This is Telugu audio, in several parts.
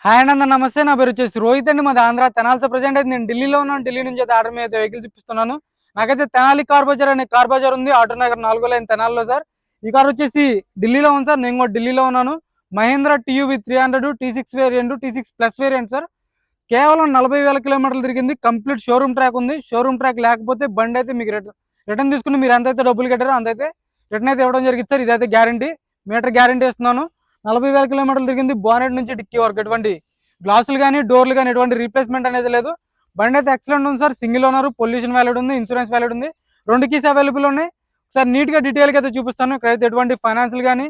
హాయ్ అండి, అందరూ నమస్తే. నా పేరు వచ్చేసి రోహిత్ అండి. మాది ఆంధ్ర తెనాలి. ప్రజెంట్ అయితే నేను ఢిల్లీలో ఉన్నాను. ఢిల్లీ నుంచి అయితే ఆర్డర్ మీద వెహికల్స్ ఇప్పిస్తున్నాను. నాకైతే తెనాలి కార్ బజార్ అనే కార్ బజార్ ఉంది, ఆటో నగర్ 4వ లైన్ తెనాలిలో సార్. ఈ కార్ వచ్చేసి ఢిల్లీలో ఉంది సార్. నేను కూడా ఢిల్లీలో ఉన్నాను. Mahindra TUV 300 T6 variant, T6 plus variant sir. కేవలం 40,000 కిలోమీటర్లు తిరిగింది. కంప్లీట్ షోరూమ్ ట్రాక్ ఉంది. షోరూమ్ ట్రాక్ లేకపోతే బండి అయితే మీకు రిటర్న్ తీసుకుని మీరు ఎంతైతే డబ్బులు కట్టారో అంతైతే రిటర్న్ అయితే ఇవ్వడం జరిగింది సార్. ఇదైతే గ్యారంటీ, మీటర్ గ్యారంటీ ఇస్తున్నాను. 40,000 కిలోమీటర్లు తిరిగింది. బానెట్ నుంచి డిక్కీ వరకు ఎటువంటి గ్లాసులు కానీ డోర్లు కానీ ఎటువంటి రీప్లేస్మెంట్ అనేది లేదు. బండి అయితే ఎక్సలెంట్ ఉంది sir. Single owner, pollution valid ఉంది, ఇన్సూరెన్స్ వ్యాలిడ్ ఉంది, 2 కీస్ అవైలబుల్ ఉన్నాయి. సార్ నీట్గా డీటెయిల్గా అయితే చూపిస్తాను. ఇక్కడైతే ఎటువంటి ఫైనాన్షియల్ కానీ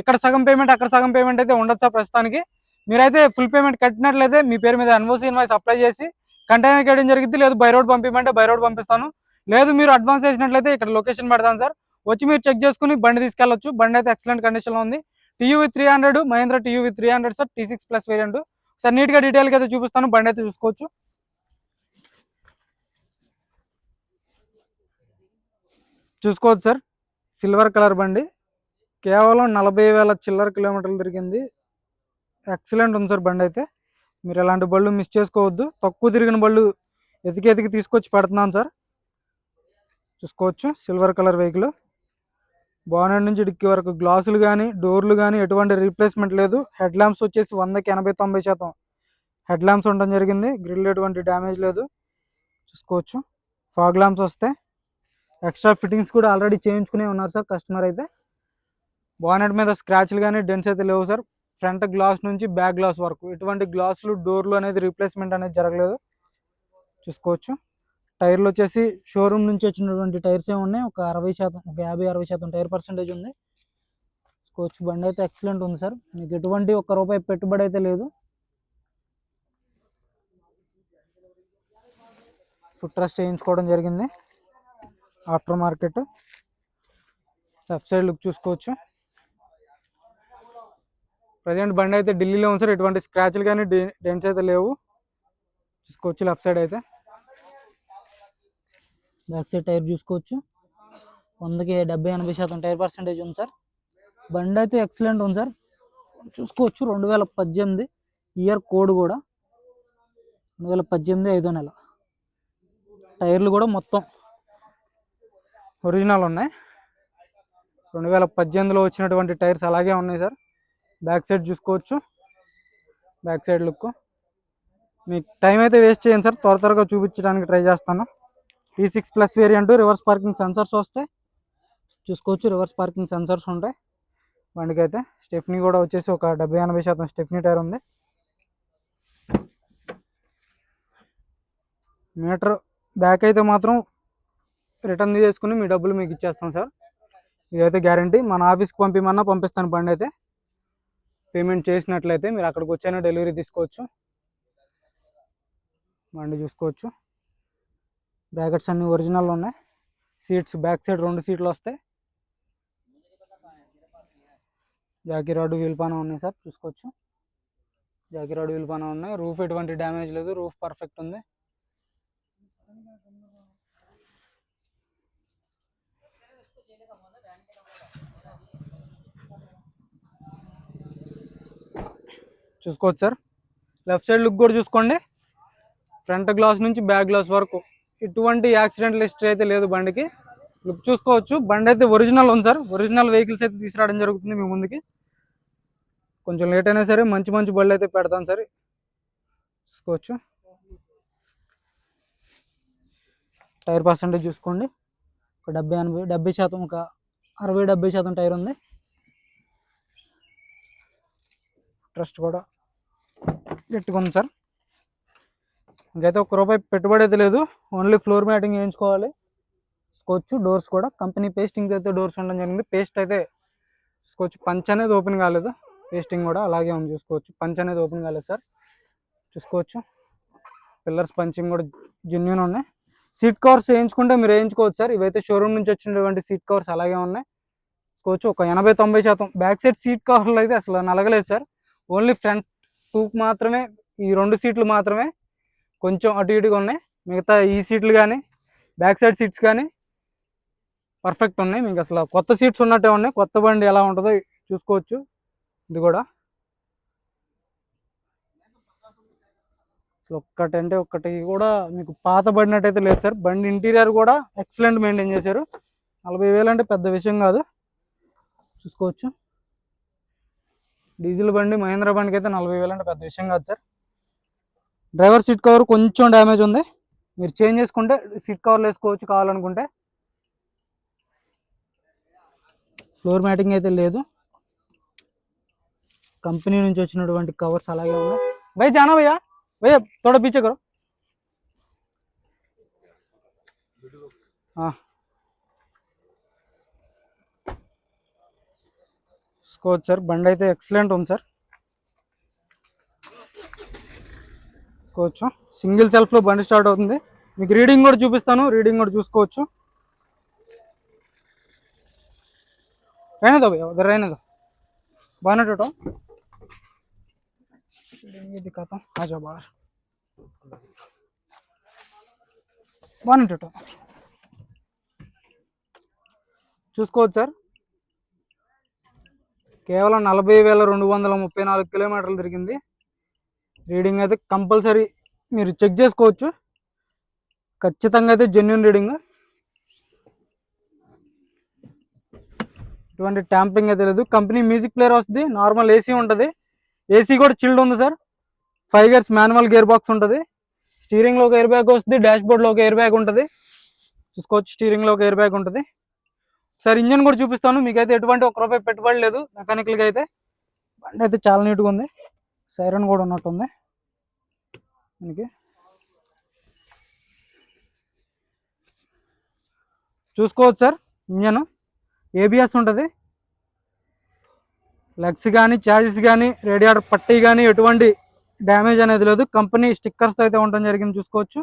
ఇక్కడ సగం పేమెంట్ అక్కడ సగం పేమెంట్ అయితే ఉండదు సార్. ప్రస్తుతానికి మీరైతే ఫుల్ పేమెంట్ కట్టినట్లయితే మీ పేరు మీద ఎన్ఓసి ఇన్వాయిస్ అప్లై చేసి కంటైనర్ చేయడం జరిగింది. లేదు బై రోడ్ పంపించమంటే బై రోడ్ పంపిస్తాను. లేదు మీరు అడ్వాన్స్ చేసినట్లయితే ఇక్కడ లొకేషన్ పెడతాను సార్. వచ్చి మీరు చెక్ చేసుకుని బండి తీసుకెళ్ళొచ్చు. బండి అయితే ఎక్సలెంట్ కండిషన్లో ఉంది. TUV 300, Mahindra TUV 300 sir, T6 plus variant sir. నీట్గా డీటెయిల్గా అయితే చూపిస్తాను. బండి అయితే చూసుకోవచ్చు. సార్, సిల్వర్ కలర్ బండి. కేవలం 40,000 చిల్లర కిలోమీటర్లు తిరిగింది. ఎక్సలెంట్ ఉంది సార్ బండి అయితే. మీరు ఎలాంటి బళ్ళు మిస్ చేసుకోవద్దు. తక్కువ తిరిగిన బళ్ళు ఎతికి తీసుకొచ్చి పెడుతున్నాను సార్. చూసుకోవచ్చు, సిల్వర్ కలర్ వెహికల్. బానెట్ నుంచి డిక్కీ వరకు గ్లాసులు కానీ డోర్లు కానీ ఎటువంటి రీప్లేస్మెంట్ లేదు. హెడ్ ల్యాంప్స్ వచ్చేసి 100కి 80-90% హెడ్ ల్యాంప్స్ ఉండడం జరిగింది. గ్రిల్ ఎటువంటి డ్యామేజ్ లేదు. చూసుకోవచ్చు, ఫాగ్ ల్యాంప్స్ వస్తాయి. ఎక్స్ట్రా ఫిట్టింగ్స్ కూడా ఆల్రెడీ చేయించుకునే ఉన్నారు సార్ కస్టమర్ అయితే. బానెట్ మీద స్క్రాచ్లు కానీ డెంట్స్ అయితే లేవు సార్. ఫ్రంట్ గ్లాస్ నుంచి బ్యాక్ గ్లాస్ వరకు ఎటువంటి గ్లాసులు డోర్లు అనేది రీప్లేస్మెంట్ అనేది జరగలేదు. చూసుకోవచ్చు, టైర్లు వచ్చేసి షోరూమ్ నుంచి వచ్చినటువంటి టైర్స్ ఉన్నాయి. ఒక 60%, ఒక 50-60% టైర్ పర్సెంటేజ్ ఉంది. చూసుకోవచ్చు, బండి అయితే ఎక్సలెంట్ ఉంది సార్. మీకు ఎటువంటి ₹1 పెట్టుబడి అయితే లేదు. ఫుట్ ట్రస్ట్ చేయించుకోవడం జరిగింది, after market. Left side look చూసుకోవచ్చు. ప్రజెంట్ బండి అయితే ఢిల్లీలో ఉంది సార్. ఎటువంటి స్క్రాచ్లు కానీ డెంట్స్ అయితే లేవు. చూసుకోవచ్చు, లెఫ్ట్ సైడ్ అయితే బ్యాక్ సైడ్ టైర్ చూసుకోవచ్చు. 100కి 70-80% టైర్ పర్సెంటేజ్ ఉంది సార్. బండి అయితే ఎక్సలెంట్ ఉంది సార్. చూసుకోవచ్చు, 2018 ఇయర్ కోడ్ కూడా 2018 5వ నెల. టైర్లు కూడా మొత్తం ఒరిజినల్ ఉన్నాయి. 2018లో వచ్చినటువంటి టైర్స్ అలాగే ఉన్నాయి సార్. బ్యాక్ సైడ్ చూసుకోవచ్చు, బ్యాక్ సైడ్ లుక్. మీకు టైం అయితే వేస్ట్ చేయండి సార్, త్వరగా చూపించడానికి ట్రై చేస్తాను. T6 plus variant, reverse parking sensors వస్తాయి. చూసుకోవచ్చు, రివర్స్ పార్కింగ్ సెన్సర్స్ ఉంటాయి బండికి అయితే. స్టెఫ్నీ కూడా వచ్చేసి ఒక 70-80% స్టెఫ్నీ టైర్ ఉంది. మీటర్ బ్యాక్ అయితే మాత్రం రిటర్న్ చేసుకుని మీ డబ్బులు మీకు ఇచ్చేస్తాం సార్. ఇదైతే గ్యారంటీ. మన ఆఫీస్కి పంపిమన్నా పంపిస్తాను. బండి అయితే పేమెంట్ చేసినట్లయితే మీరు అక్కడికి వచ్చైనా డెలివరీ తీసుకోవచ్చు. బండి చూసుకోవచ్చు, బ్రాకెట్స్ అన్ని ఒరిజినల్ ఉన్నాయి. సీట్స్ బ్యాక్ సైడ్ 2 సీట్లు వస్తాయి. జాకీ రాడ్ వీల్ పానా ఉన్నాయి సార్. చూసుకోవచ్చు, జాకీ రాడ్ వీల్ పానా ఉన్నాయి. రూఫ్ ఎటువంటి డ్యామేజ్ లేదు, రూఫ్ పర్ఫెక్ట్ ఉంది. చూసుకోవచ్చు సార్, లెఫ్ట్ సైడ్ లుక్ కూడా చూసుకోండి. ఫ్రంట్ గ్లాస్ నుంచి బ్యాక్ గ్లాస్ వరకు ఎటువంటి యాక్సిడెంటల్ హిస్టరీ అయితే లేదు బండికి. లుక్ చూసుకోవచ్చు, బండి అయితే ఒరిజినల్ ఉంది సార్. ఒరిజినల్ వెహికల్స్ అయితే తీసుకురావడం జరుగుతుంది మీ ముందుకి. కొంచెం లేట్ అయినా సరే మంచి బళ్ళు అయితే పెడతాను సార్. చూసుకోవచ్చు, టైర్ పర్సెంటేజ్ చూసుకోండి. ఒక 70% ఒక 60-70% టైర్ ఉంది. ట్రస్ట్ కూడా గట్టిగా ఉంది సార్. ఇంకైతే ₹1 పెట్టుబడి అయితే లేదు. ఓన్లీ ఫ్లోర్ మ్యాటింగ్ వేయించుకోవాలి. చూసుకోవచ్చు, డోర్స్ కూడా కంపెనీ పేస్టింగ్ అయితే డోర్స్ ఉండడం జరిగింది. పేస్ట్ అయితే చూసుకోవచ్చు, పంచ్ అనేది ఓపెన్ కాలేదు. పేస్టింగ్ కూడా అలాగే ఉంది. చూసుకోవచ్చు, పంచ్ అనేది ఓపెన్ కాలేదు సార్. చూసుకోవచ్చు, పిల్లర్స్ పంచింగ్ కూడా జెన్యూన్ ఉన్నాయి. సీట్ కవర్స్ వేయించుకుంటే మీరు వేయించుకోవచ్చు సార్. ఇవైతే షోరూమ్ నుంచి వచ్చినటువంటి సీట్ కవర్స్ అలాగే ఉన్నాయి. చూసుకోవచ్చు, ఒక 80-90% బ్యాక్ సైడ్ సీట్ కవర్లు అయితే అసలు నలగలేదు సార్. ఓన్లీ ఫ్రంట్ 2 మాత్రమే, ఈ 2 సీట్లు మాత్రమే కొంచెం అటు ఇటుగా ఉన్నాయి. మిగతా ఈ సీట్లు కానీ బ్యాక్ సైడ్ సీట్స్ కానీ పర్ఫెక్ట్ ఉన్నాయి. మీకు అసలు కొత్త సీట్స్ ఉన్నట్టే ఉన్నాయి. కొత్త బండి ఎలా ఉంటుందో చూసుకోవచ్చు. ఇది కూడా అసలు ఒక్కటంటే ఒక్కటి కూడా మీకు పాత పడినట్టయితే లేదు సార్. బండి ఇంటీరియర్ కూడా ఎక్సలెంట్ మెయింటైన్ చేశారు. 40,000 అంటే పెద్ద విషయం కాదు, చూసుకోవచ్చు. డీజిల్ బండి మహేంద్ర బండికి అయితే 40,000 అంటే పెద్ద విషయం కాదు సార్. డ్రైవర్ సీట్ కవర్ కొంచెం డ్యామేజ్ ఉంది, మీరు చేంజ్ చేసుకుంటే సీట్ కవర్లు వేసుకోవచ్చు కావాలనుకుంటే. ఫ్లోర్ మ్యాటింగ్ అయితే లేదు, కంపెనీ నుంచి వచ్చినటువంటి కవర్స్ అలాగే ఉన్నాయి. భయ్ జానా భయ్యా, భయ్యా थोड़ा पीछे करो. చూసుకోవచ్చు సార్, బండి అయితే ఎక్సలెంట్ ఉంది సార్. చూసుకోవచ్చు సింగిల్ సెల్ఫ్లో బండి స్టార్ట్ అవుతుంది. మీకు రీడింగ్ కూడా చూపిస్తాను, రీడింగ్ కూడా చూసుకోవచ్చు. रहने दो भैया, उधर रहने दो. बोनट उठाओ, ये दिखाता हूँ. आ जाओ बाहर, बोनट उठाओ. చూసుకోవచ్చు సార్, కేవలం 40,234 కిలోమీటర్లు తిరిగింది. రీడింగ్ అయితే కంపల్సరీ మీరు చెక్ చేసుకోవచ్చు, ఖచ్చితంగా అయితే జెన్యున్ రీడింగ్. ఎటువంటి ట్యాంపింగ్ అయితే లేదు. కంపెనీ మ్యూజిక్ ప్లేయర్ వస్తుంది, నార్మల్ ఏసీ ఉంటుంది, ఏసీ కూడా చిల్డ్ ఉంది sir. 5 gears manual gear box ఉంటుంది. స్టీరింగ్లో ఒక ఎయిర్ బ్యాగ్ వస్తుంది, డాష్ బోర్డ్లో ఒక ఎయిర్ బ్యాగ్ ఉంటుంది. చూసుకోవచ్చు స్టీరింగ్లో ఒక ఎయిర్ బ్యాగ్ ఉంటుంది. సార్ ఇంజన్ కూడా చూపిస్తాను, మీకైతే ఎటువంటి ఒక్క రూపాయి పెట్టుబడి లేదు మెకానికల్గా అయితే. బండి అయితే చాలా నీట్గా ఉంది, సైరన్ కూడా ఉన్నట్టుంది దీనికి. చూసుకోవచ్చు సార్, ఇంజన్ ఏబిఎస్ ఉంటుంది. లెగ్స్ కానీ చాసిస్ కానీ రేడియేటర్ పట్టీ కానీ ఎటువంటి డ్యామేజ్ అనేది లేదు. కంపెనీ స్టిక్కర్స్తో అయితే ఉండడం జరిగింది, చూసుకోవచ్చు.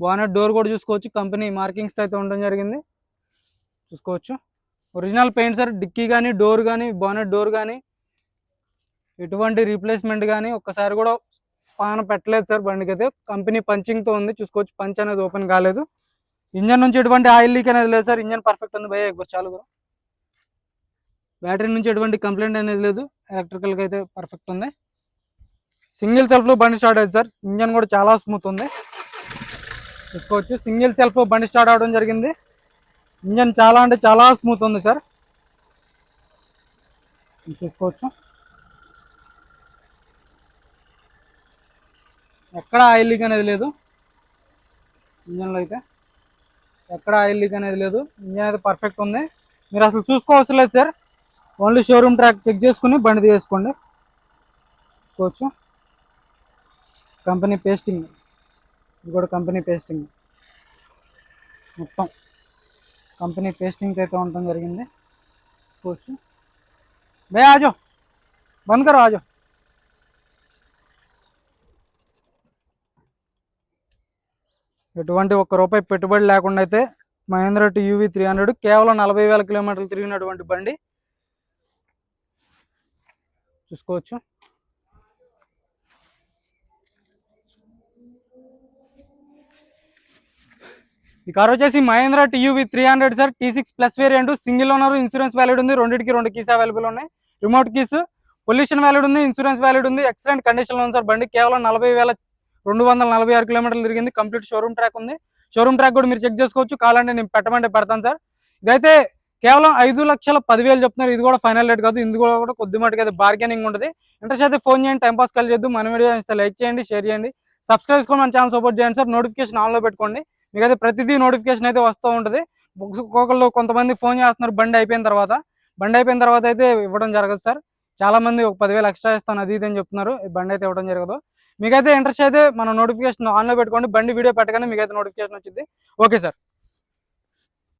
బానెట్ డోర్ కూడా చూసుకోవచ్చు, కంపెనీ మార్కింగ్స్తో అయితే ఉండడం జరిగింది, చూసుకోవచ్చు. ఒరిజినల్ పెయింట్ సార్, డిక్కీ కానీ డోర్ కానీ బానెట్ డోర్ కానీ ఎటువంటి రీప్లేస్మెంట్ కానీ ఒక్కసారి కూడా పాన పెట్టలేదు సార్ బండికి అయితే. కంపెనీ పంచింగ్తో ఉంది, చూసుకోవచ్చు. పంచ్ అనేది ఓపెన్ కాలేదు. ఇంజన్ నుంచి ఎటువంటి ఆయిల్ లీక్ అనేది లేదు సార్, ఇంజన్ పర్ఫెక్ట్ ఉంది. భయ్యా ఒకసారి చాలు. బ్యాటరీ నుంచి ఎటువంటి కంప్లైంట్ అనేది లేదు, ఎలక్ట్రికల్గా అయితే పర్ఫెక్ట్ ఉంది. సింగిల్ సెల్ఫ్లో బండి స్టార్ట్ అయింది సార్. ఇంజన్ కూడా చాలా స్మూత్ ఉంది, చూసుకోవచ్చు. సింగిల్ సెల్ఫ్లో బండి స్టార్ట్ అవడం జరిగింది. ఇంజన్ చాలా అంటే చాలా స్మూత్ ఉంది సార్, చూసుకోవచ్చు. ఎక్కడ ఆయిల్ లీక్ అనేది లేదు ఇంజన్లో అయితే, ఎక్కడ ఆయిల్ లీక్ అనేది లేదు. ఇంజన్ అయితే పర్ఫెక్ట్ ఉంది, మీరు అసలు చూసుకోవసరం లేదు sir. Only showroom track check చేసుకుని బండి తీసుకోండి, చూసుకోవచ్చు. కంపెనీ పేస్టింగ్, ఇది కూడా కంపెనీ పేస్టింగ్, మొత్తం కంపెనీ పేస్టింగ్ అయితే ఉండటం జరిగింది, చూసుకోవచ్చు. భయ్యా ఆజో, బంద్ కరో ఆజో. ఎటువంటి ఒక్క రూపాయి పెట్టుబడి లేకుండా అయితే మహేంద్ర టీయూవీ 300 కేవలం 40,000 కిలోమీటర్లు తిరిగినటువంటి బండి, చూసుకోవచ్చు. ఈ కార్ వచ్చేసి Mahindra TUV 300 sir. T6+ variant, single owner, insurance valid ఉంది. రెండింటికి 2 కీస్ అవైలబుల్ ఉన్నాయి, రిమోట్ కీస్, పొల్యూషన్ వ్యాలిడ్ ఉంది, ఇన్సూరెన్స్ వ్యాలిడ్ ఉంది. ఎక్సలెంట్ కండిషన్లో ఉంది సార్ బండి. కేవలం 40,246 కిలోమీటర్లు తిరిగింది. కంప్లీట్ షోరూమ్ ట్రాక్ ఉంది, షోరూమ్ ట్రాక్ కూడా మీరు చెక్ చేసుకోవచ్చు. కావాలంటే నేను పెట్టమంటే పెడతాను సార్. ఇదైతే కేవలం 5,10,000 చెప్తున్నారు, ఇది కూడా ఫైనల్ రేట్ కాదు, ఇది కూడా కొద్ది మటుకు అయితే బార్గెనింగ్ ఉంటుంది. ఇంట్రెస్ట్ అయితే ఫోన్ చేయండి, టైంపాస్ కాల్ చేద్దాం. మన వీడియో ఇస్తే లైక్ చేయండి, షేర్ చేయండి, సబ్స్క్రైబ్ చేసుకొని మన ఛానల్ సపోర్ట్ చేయండి సార్. నోటిఫికేషన్ ఆన్లో పెట్టుకోండి, మీకైతే ప్రతిదీ నోటిఫికేషన్ అయితే వస్తూ ఉంటుంది. ఒక్కొక్కళ్ళు కొంతమంది ఫోన్ చేస్తున్నారు బండి అయిపోయిన తర్వాత అయితే ఇవ్వడం జరగదు సార్. చాలా మంది ఒక 10,000 ఎక్స్ట్రా ఇస్తాను అది ఇది అని చెప్తున్నారు, బండి అయితే ఇవ్వడం జరగదు. మీకైతే ఇంట్రెస్ట్ అయితే మన నోటిఫికేషన్ ఆన్లో పెట్టుకోండి, బండి వీడియో పెట్టగానే మీకైతే నోటిఫికేషన్ వచ్చింది. Okay sir.